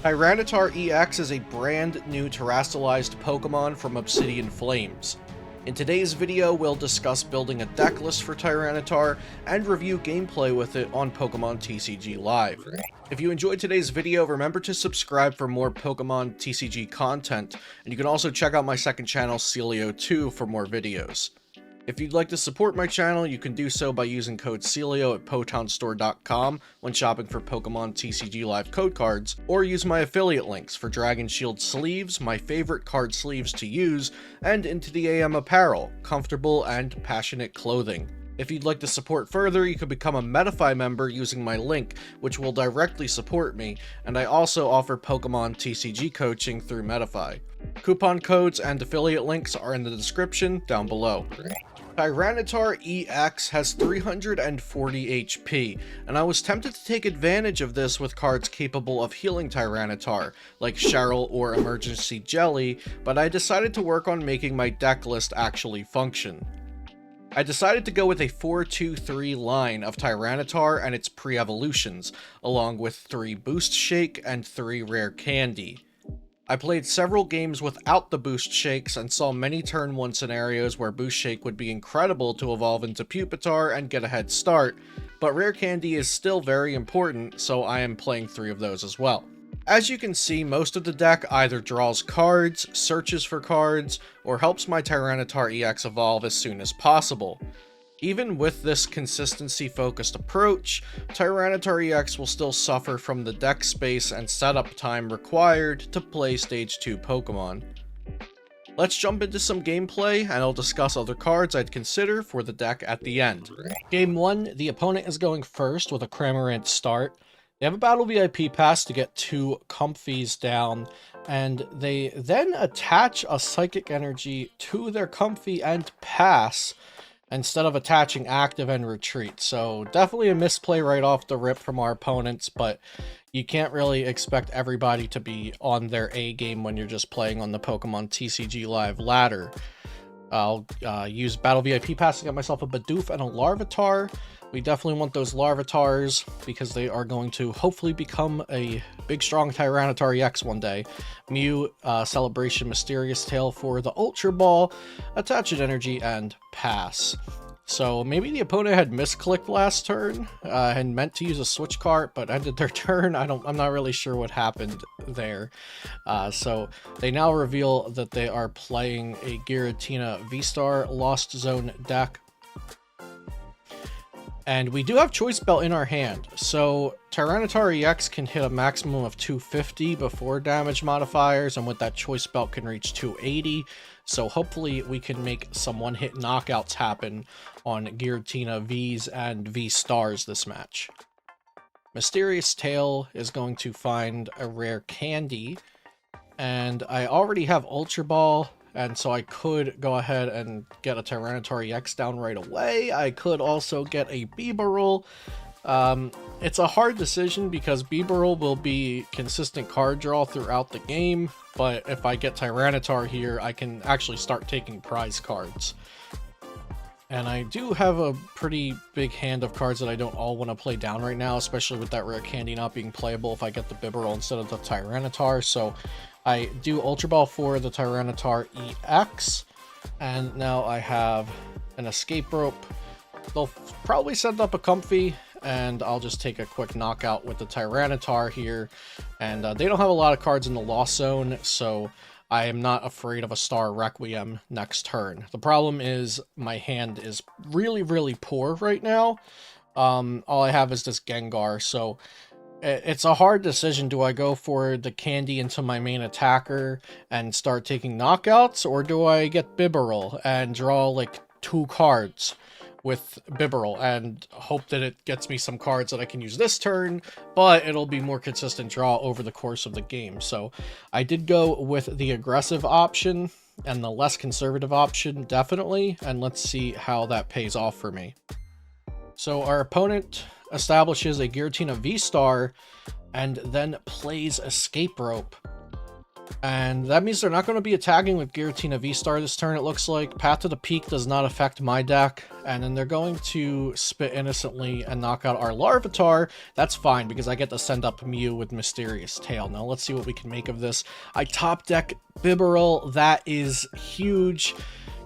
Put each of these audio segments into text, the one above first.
Tyranitar EX is a brand new terrestrialized Pokemon from Obsidian Flames. In today's video, we'll discuss building a deck list for Tyranitar and review gameplay with it on Pokemon TCG Live. If you enjoyed today's video, remember to subscribe for more Pokemon TCG content, and you can also check out my second channel, Celio2, for more videos. If you'd like to support my channel, you can do so by using code Celio at PotownStore.com when shopping for Pokemon TCG Live code cards, or use my affiliate links for Dragon Shield sleeves, my favorite card sleeves to use, and Into the AM apparel, comfortable and passionate clothing. If you'd like to support further, you can become a Manaphy member using my link, which will directly support me, and I also offer Pokemon TCG coaching through Manaphy. Coupon codes and affiliate links are in the description down below. Tyranitar EX has 340 HP, and I was tempted to take advantage of this with cards capable of healing Tyranitar, like Cheryl or Emergency Jelly, but I decided to work on making my deck list actually function. I decided to go with a 4-2-3 line of Tyranitar and its pre-evolutions, along with 3 Boost Shake and 3 Rare Candy. I played several games without the Boost Shakes and saw many turn 1 scenarios where Boost Shake would be incredible to evolve into Pupitar and get a head start, but Rare Candy is still very important, so I am playing 3 of those as well. As you can see, most of the deck either draws cards, searches for cards, or helps my Tyranitar EX evolve as soon as possible. Even with this consistency-focused approach, Tyranitar EX will still suffer from the deck space and setup time required to play Stage 2 Pokemon. Let's jump into some gameplay, and I'll discuss other cards I'd consider for the deck at the end. Game 1, the opponent is going first with a Cramorant start. They have a Battle VIP Pass to get 2 Comfies down, and they then attach a Psychic Energy to their Comfy and pass, instead of attaching active and retreat. So definitely a misplay right off the rip from our opponents, but you can't really expect everybody to be on their A game when you're just playing on the Pokemon TCG Live ladder. I'll use Battle VIP Pass to get myself a Bidoof and a Larvitar. We definitely want those Larvitars because they are going to hopefully become a big strong Tyranitar EX one day. Mew Celebration Mysterious Tail for the Ultra Ball, Attached Energy, and pass. So maybe the opponent had misclicked last turn and meant to use a switch card, but ended their turn. I'm not really sure what happened there. So they now reveal that they are playing a Giratina V-Star Lost Zone deck. And we do have Choice Belt in our hand, so Tyranitar EX can hit a maximum of 250 before damage modifiers, and with that Choice Belt can reach 280, so hopefully we can make some one-hit knockouts happen on Giratina Vs and V-Stars this match. Mysterious Tail is going to find a Rare Candy, and I already have Ultra Ball, and so I could go ahead and get a Tyranitar EX down right away. I could also get a Bibarel. It's a hard decision because Bibarel will be consistent card draw throughout the game, but if I get Tyranitar here, I can actually start taking prize cards. And I do have a pretty big hand of cards that I don't all want to play down right now, especially with that Rare Candy not being playable if I get the Bibarel instead of the Tyranitar, so I do Ultra Ball for the Tyranitar EX, and now I have an Escape Rope. They'll probably send up a Comfy, and I'll just take a quick knockout with the Tyranitar here. And they don't have a lot of cards in the Lost Zone, so I am not afraid of a Star Requiem next turn. The problem is my hand is really, really poor right now. All I have is this Gengar, so it's a hard decision. Do I go for the Candy into my main attacker and start taking knockouts, or do I get Bibarel and draw like 2 cards with Bibarel and hope that it gets me some cards that I can use this turn, but it'll be more consistent draw over the course of the game? So I did go with the aggressive option and the less conservative option, definitely, and let's see how that pays off for me. So our opponent establishes a Giratina V-Star and then plays Escape Rope. And that means they're not going to be attacking with Giratina V-Star this turn, it looks like. Path to the Peak does not affect my deck. And then they're going to Spit Innocently and knock out our Larvitar. That's fine, because I get to send up Mew with Mysterious Tail. Now, let's see what we can make of this. I top deck Bibarel. That is huge.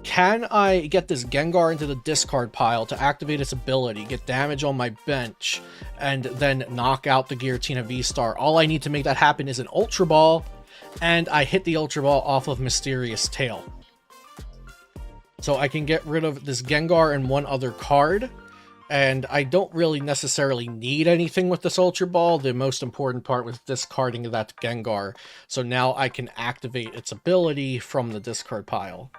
Can I get this Gengar into the discard pile to activate its ability, get damage on my bench, and then knock out the Giratina V-Star? All I need to make that happen is an Ultra Ball, and I hit the Ultra Ball off of Mysterious Tail. So I can get rid of this Gengar and one other card, and I don't really necessarily need anything with this Ultra Ball. The most important part was discarding that Gengar, so now I can activate its ability from the discard pile.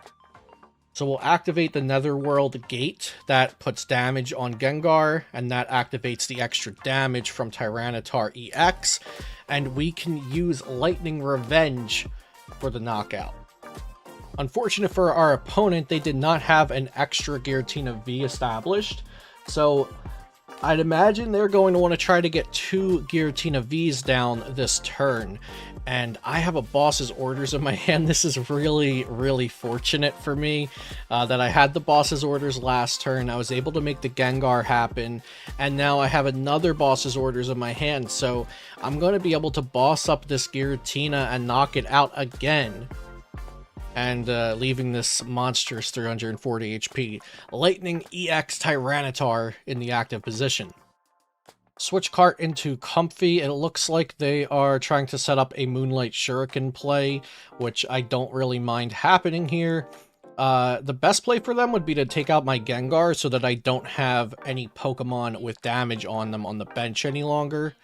So we'll activate the Netherworld Gate. That puts damage on Gengar, and that activates the extra damage from Tyranitar EX, and we can use Lightning Revenge for the knockout. Unfortunate for our opponent, they did not have an extra Giratina V established, so I'd imagine they're going to want to try to get 2 Giratina Vs down this turn. And I have a boss's orders in my hand. This is really, really fortunate for me that I had the boss's orders last turn. I was able to make the Gengar happen, and now I have another boss's orders in my hand. So I'm going to be able to boss up this Giratina and knock it out again, and leaving this monstrous 340 HP. Lightning EX Tyranitar in the active position. Switch cart into Comfy. It looks like they are trying to set up a Moonlight Shuriken play, which I don't really mind happening here. The best play for them would be to take out my Gengar so that I don't have any Pokemon with damage on them on the bench any longer.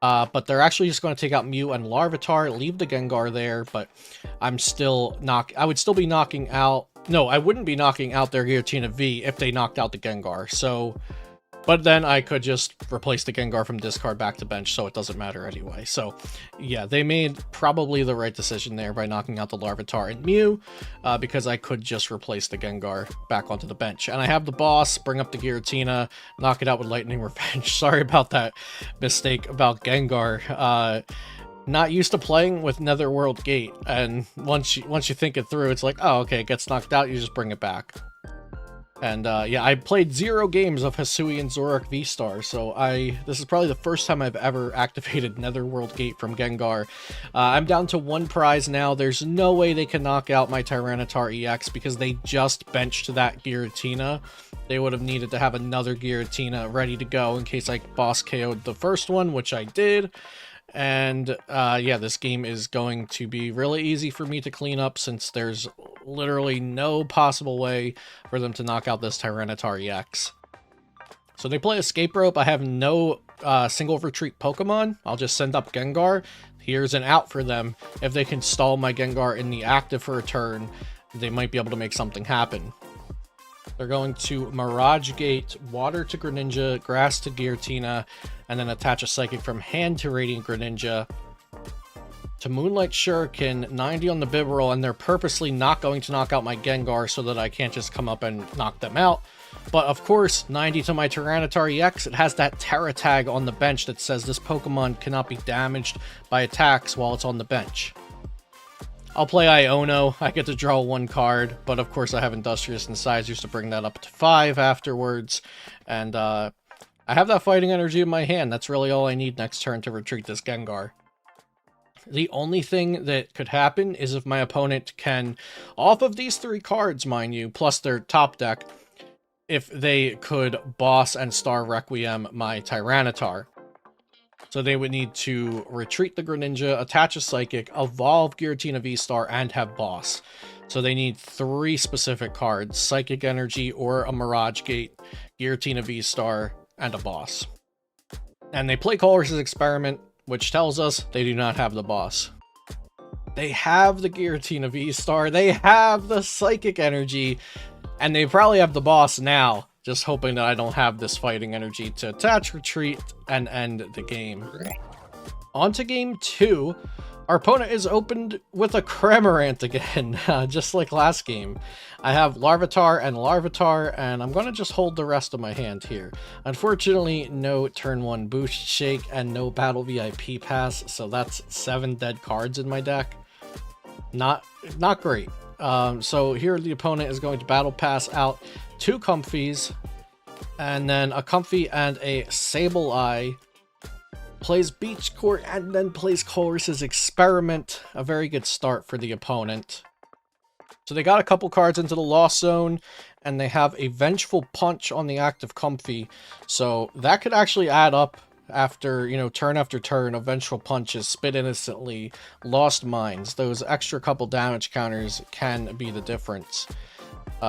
But they're actually just going to take out Mew and Larvitar, leave the Gengar there, but I'm still I would still be knocking out... No, I wouldn't be knocking out their Giratina V if they knocked out the Gengar, so... But then I could just replace the Gengar from discard back to bench, so it doesn't matter anyway. So, yeah, they made probably the right decision there by knocking out the Larvitar and Mew, because I could just replace the Gengar back onto the bench. And I have the boss, bring up the Giratina, knock it out with Lightning Revenge. Sorry about that mistake about Gengar. Not used to playing with Netherworld Gate, and once you think it through, it's like, oh, okay, it gets knocked out, you just bring it back. And yeah, I played 0 games of Hisuian Zoroark V-Star, so this is probably the first time I've ever activated Netherworld Gate from Gengar. I'm down to 1 prize now. There's no way they can knock out my Tyranitar EX because they just benched that Giratina. They would have needed to have another Giratina ready to go in case I boss KO'd the first one, which I did. And yeah, this game is going to be really easy for me to clean up since there's literally no possible way for them to knock out this Tyranitar EX. So they play Escape Rope. I have no single retreat Pokemon. I'll just send up Gengar. Here's an out for them. If they can stall my Gengar in the active for a turn, they might be able to make something happen. They're going to Mirage Gate, Water to Greninja, Grass to Giratina, and then attach a Psychic from hand to Radiant Greninja. To Moonlight Shuriken, 90 on the Bibarel, and they're purposely not going to knock out my Gengar so that I can't just come up and knock them out. But of course, 90 to my Tyranitar EX, it has that Terra tag on the bench that says this Pokemon cannot be damaged by attacks while it's on the bench. I'll play Iono. I get to draw 1 card, but of course I have Industrious Incisors to bring that up to 5 afterwards. And I have that Fighting Energy in my hand. That's really all I need next turn to retreat this Gengar. The only thing that could happen is if my opponent can, off of these 3 cards, mind you, plus their top deck, if they could boss and Star Requiem my Tyranitar. So they would need to retreat the Greninja, attach a Psychic, evolve Giratina V-Star, and have boss. So they need 3 specific cards, Psychic Energy or a Mirage Gate, Giratina V-Star, and a boss. And they play Colress's Experiment, which tells us they do not have the boss. They have the Giratina V-Star, they have the Psychic Energy, and they probably have the boss now. Just hoping that I don't have this Fighting Energy to attach, retreat, and end the game. On to game 2. Our opponent is opened with a Cramorant again, just like last game. I have Larvitar and Larvitar, and I'm going to just hold the rest of my hand here. Unfortunately, no turn 1 Boost Shake and no Battle VIP Pass, so that's 7 dead cards in my deck. Not great. So here the opponent is going to Battle Pass out 2 Comfies, and then a Comfy and a Sableye. Plays Beach Court and then plays Colress's Experiment. A very good start for the opponent. So they got a couple cards into the Lost Zone, and they have a Vengeful Punch on the active Comfy. So that could actually add up after, you know, turn after turn of Vengeful Punches, Spit Innocently, Lost Minds. Those extra couple damage counters can be the difference.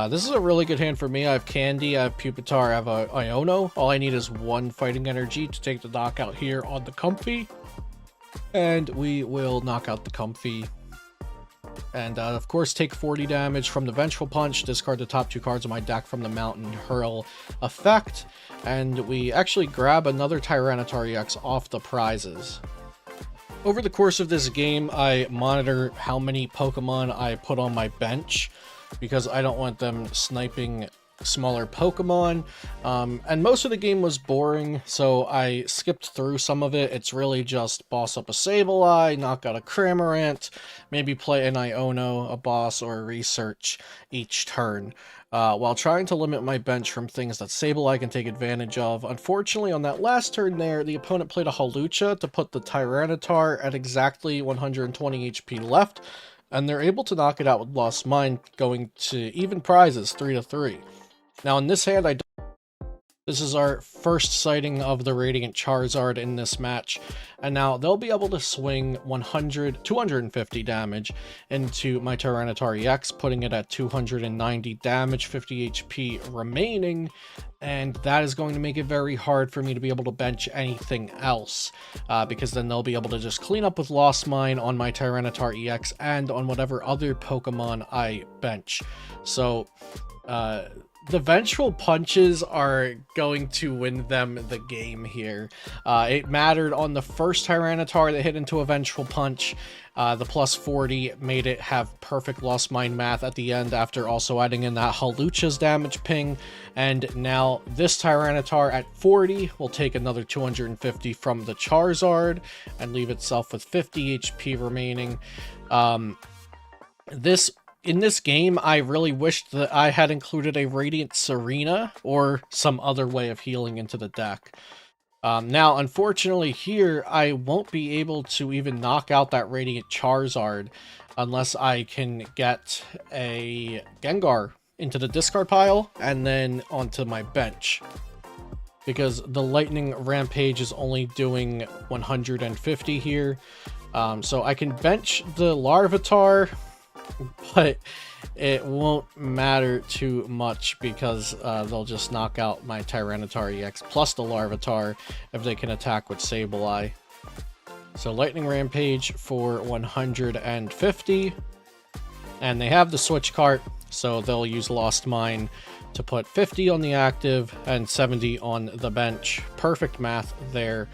This is a really good hand for me. I have Candy, I have Pupitar, I have Iono. All I need is 1 Fighting Energy to take the knockout here on the Comfy. And we will knock out the Comfy. And of course take 40 damage from the Vengeful Punch, discard the top 2 cards of my deck from the Mountain Hurl effect. And we actually grab another Tyranitar EX off the prizes. Over the course of this game, I monitor how many Pokemon I put on my bench, because I don't want them sniping smaller Pokemon. And most of the game was boring, so I skipped through some of it. It's really just boss up a Sableye, knock out a Cramorant, maybe play an Iono, a boss, or a research each turn, while trying to limit my bench from things that Sableye can take advantage of. Unfortunately, on that last turn there, the opponent played a Hawlucha to put the Tyranitar at exactly 120 HP left, and they're able to knock it out with Lost Mind, going to even prizes, 3-3. Now in this hand, this is our first sighting of the Radiant Charizard in this match, and now they'll be able to swing 250 damage into my Tyranitar EX, putting it at 290 damage, 50 HP remaining, and that is going to make it very hard for me to be able to bench anything else, because then they'll be able to just clean up with Lost Mine on my Tyranitar EX and on whatever other Pokemon I bench. So, the Vengeful Punches are going to win them the game here. It mattered on the first Tyranitar that hit into a Vengeful Punch. The plus 40 made it have perfect Lost Mind math at the end after also adding in that Hawlucha's damage ping. And now this Tyranitar at 40 will take another 250 from the Charizard and leave itself with 50 HP remaining. In this game, I really wished that I had included a Radiant Serena or some other way of healing into the deck. Now, unfortunately here, I won't be able to even knock out that Radiant Charizard unless I can get a Gengar into the discard pile and then onto my bench, because the Lightning Rampage is only doing 150 here. So I can bench the Larvitar, but it won't matter too much because they'll just knock out my Tyranitar EX plus the Larvitar if they can attack with Sableye. So Lightning Rampage for 150, and they have the Switch cart, so they'll use Lost Mine to put 50 on the active and 70 on the bench. Perfect math there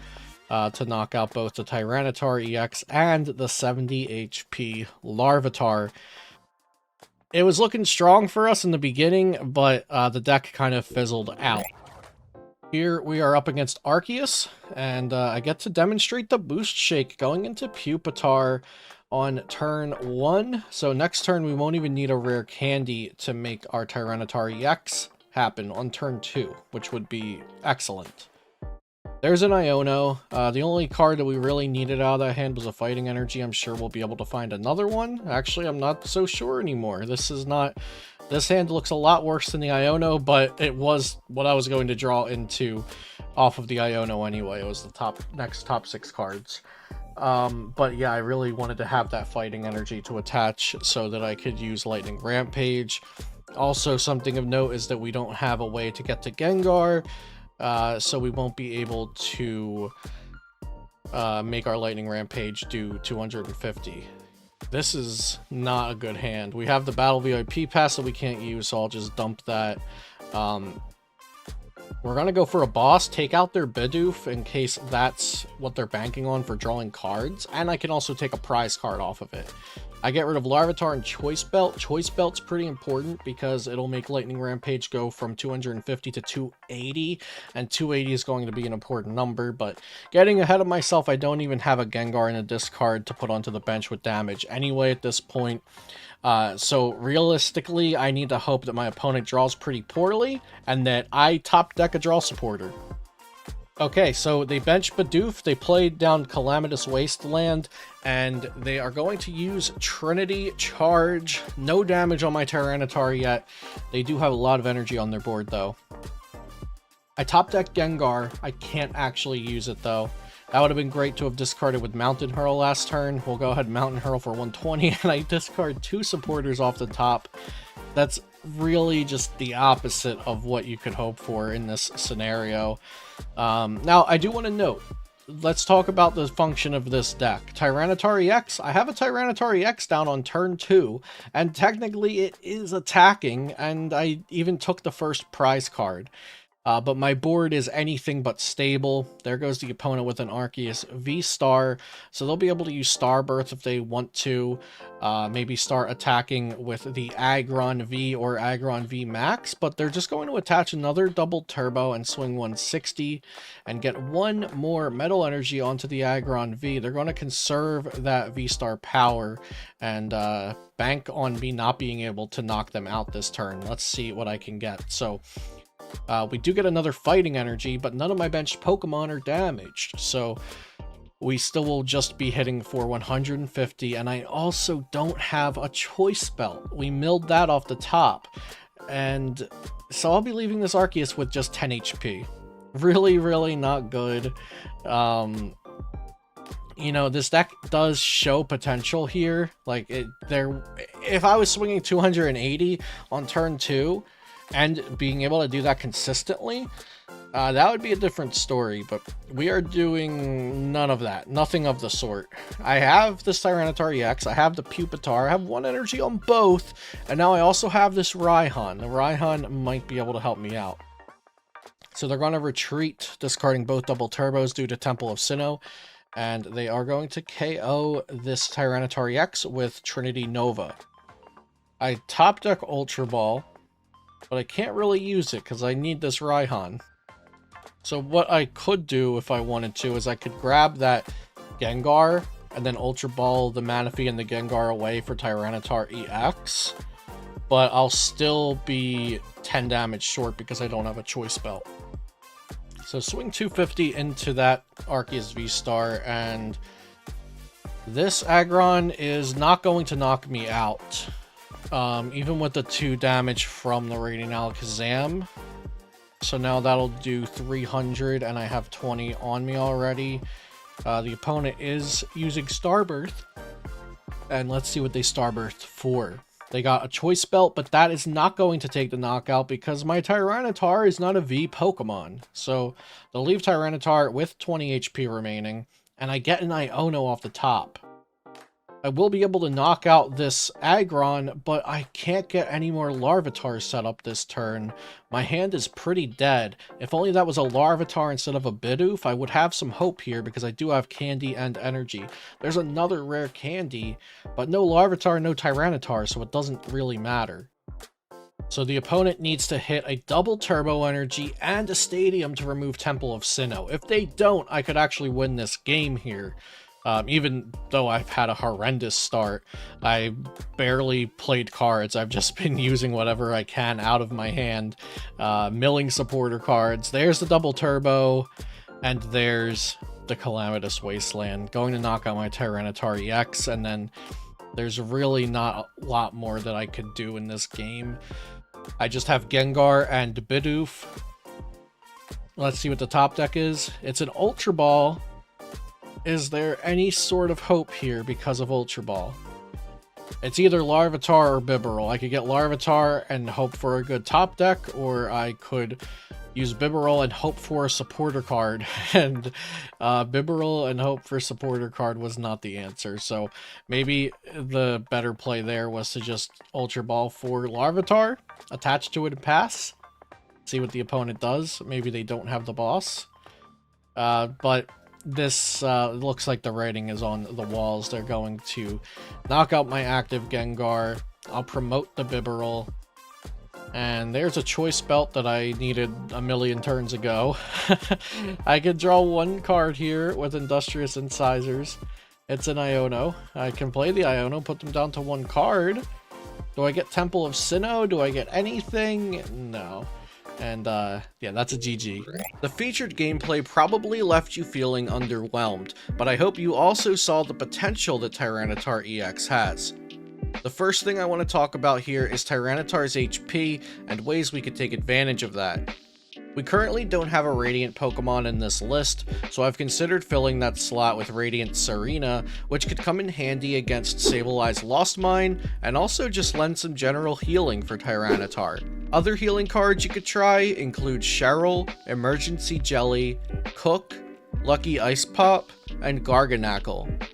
to knock out both the Tyranitar EX and the 70 HP Larvitar. It was looking strong for us in the beginning, but the deck kind of fizzled out. Here we are up against Arceus, and I get to demonstrate the Boost Shake going into Pupitar on turn 1. So next turn we won't even need a Rare Candy to make our Tyranitar EX happen on turn 2, which would be excellent. There's an Iono. The only card that we really needed out of that hand was a Fighting Energy. I'm sure we'll be able to find another one. Actually, I'm not so sure anymore. This hand looks a lot worse than the Iono, but it was what I was going to draw into off of the Iono anyway. It was the next top 6 cards. But yeah, I really wanted to have that Fighting Energy to attach so that I could use Lightning Rampage. Also, something of note is that we don't have a way to get to Gengar. So we won't be able to make our Lightning Rampage do 250. This is not a good hand. We have the Battle VIP Pass that we can't use, so I'll just dump that. We're going to go for a boss, take out their Bidoof in case that's what they're banking on for drawing cards, and I can also take a prize card off of it. I get rid of Larvitar and Choice Belt. Choice Belt's pretty important because it'll make Lightning Rampage go from 250 to 280, and 280 is going to be an important number, but getting ahead of myself, I don't even have a Gengar in a discard to put onto the bench with damage anyway at this point. So realistically, I need to hope that my opponent draws pretty poorly and that I top deck a draw supporter. Okay, so they benched Bidoof, they played down Calamitous Wasteland, and they are going to use Trinity Charge. No damage on my Tyranitar yet. They do have a lot of energy on their board, though. I top deck Gengar. I can't actually use it, though. That would have been great to have discarded with Mountain Hurl last turn. We'll go ahead and Mountain Hurl for 120, and I discard 2 supporters off the top. That's really just the opposite of what you could hope for in this scenario. Now, I do want to note, let's talk about the function of this deck. Tyranitar EX, I have a Tyranitar EX down on turn 2, and technically it is attacking, and I even took the first prize card. But my board is anything but stable. There goes the opponent with an Arceus V-Star, so they'll be able to use Star Birth if they want to. Maybe start attacking with the Aggron V or Aggron V Max, but they're just going to attach another double turbo and swing 160 and get 1 more Metal Energy onto the Aggron V. They're going to conserve that V-Star power and bank on me not being able to knock them out this turn. Let's see what I can get. So we do get another fighting energy, but none of my benched Pokemon are damaged, so we still will just be hitting for 150, and I also don't have a Choice Belt. We milled that off the top, and so I'll be leaving this Arceus with just 10 HP. Really, really not good. You know, this deck does show potential here. Like, if I was swinging 280 on turn 2, and being able to do that consistently, that would be a different story, but we are doing none of that. Nothing of the sort. I have this Tyranitar EX, I have the Pupitar, I have 1 energy on both, and now I also have this Raihan. The Raihan might be able to help me out. So they're going to retreat, discarding both double turbos due to Temple of Sinnoh, and they are going to KO this Tyranitar EX with Trinity Nova. I top deck Ultra Ball, but I can't really use it because I need this Raihan. So what I could do if I wanted to is I could grab that Gengar and then Ultra Ball the Manaphy and the Gengar away for Tyranitar EX, but I'll still be 10 damage short because I don't have a Choice Belt. So swing 250 into that Arceus V-Star, and this Aggron is not going to knock me out. Even with the 2 damage from the Radiant Alakazam. So now that'll do 300, and I have 20 on me already. The opponent is using Starbirth, and let's see what they Starbirth for. They got a Choice Belt, but that is not going to take the knockout because my Tyranitar is not a V Pokemon. So they'll leave Tyranitar with 20 HP remaining, and I get an Iono off the top. I will be able to knock out this Aggron, but I can't get any more Larvitar set up this turn. My hand is pretty dead. If only that was a Larvitar instead of a Bidoof, I would have some hope here because I do have Candy and Energy. There's another Rare Candy, but no Larvitar, no Tyranitar, so it doesn't really matter. So the opponent needs to hit a double Turbo Energy and a Stadium to remove Temple of Sinnoh. If they don't, I could actually win this game here. Even though I've had a horrendous start, I barely played cards. I've just been using whatever I can out of my hand, milling supporter cards. There's the double turbo, and there's the Calamitous Wasteland. Going to knock out my Tyranitar EX, and then there's really not a lot more that I could do in this game. I just have Gengar and Bidoof. Let's see what the top deck is. It's an Ultra Ball. Is there any sort of hope here because of Ultra Ball? It's either Larvitar or Bibarel. I could get Larvitar and hope for a good top deck, or I could use Bibarel and hope for a supporter card. And Bibarel and hope for supporter card was not the answer. So maybe the better play there was to just Ultra Ball for Larvitar, attach to it and pass. see what the opponent does. Maybe they don't have the boss. But this looks like the writing is on the walls. They're going to knock out my active Gengar. I'll promote the Bibarel. And there's a choice belt that I needed a million turns ago. I could draw one card here with Industrious Incisors. It's an Iono. I can play the Iono, put them down to one card. Do I get Temple of Sinnoh? Do I get anything? No. And yeah, that's a GG. The featured gameplay probably left you feeling underwhelmed, but I hope you also saw the potential that Tyranitar EX has. The first thing I want to talk about here is Tyranitar's HP and ways we could take advantage of that. We currently don't have a Radiant Pokemon in this list, so I've considered filling that slot with Radiant Serena, which could come in handy against Sablei's Lost Mine, and also just lend some general healing for Tyranitar. Other healing cards you could try include Cheryl, Emergency Jelly, Cook, Lucky Ice Pop, and Garganackle.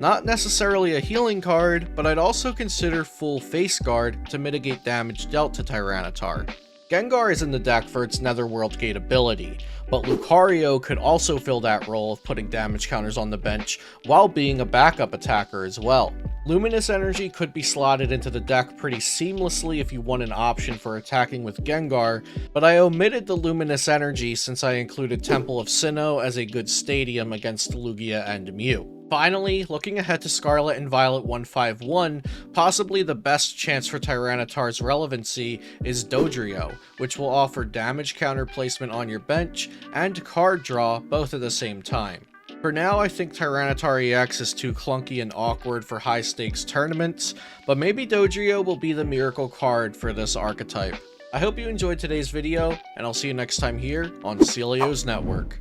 Not necessarily a healing card, but I'd also consider full Face Guard to mitigate damage dealt to Tyranitar. Gengar is in the deck for its Netherworld Gate ability, but Lucario could also fill that role of putting damage counters on the bench while being a backup attacker as well. Luminous Energy could be slotted into the deck pretty seamlessly if you want an option for attacking with Gengar, but I omitted the Luminous Energy since I included Temple of Sinnoh as a good stadium against Lugia and Mew. Finally, looking ahead to Scarlet and Violet 151, possibly the best chance for Tyranitar's relevancy is Dodrio, which will offer damage counter placement on your bench and card draw both at the same time. For now, I think Tyranitar EX is too clunky and awkward for high stakes tournaments, but maybe Dodrio will be the miracle card for this archetype. I hope you enjoyed today's video, and I'll see you next time here on Celio's Network.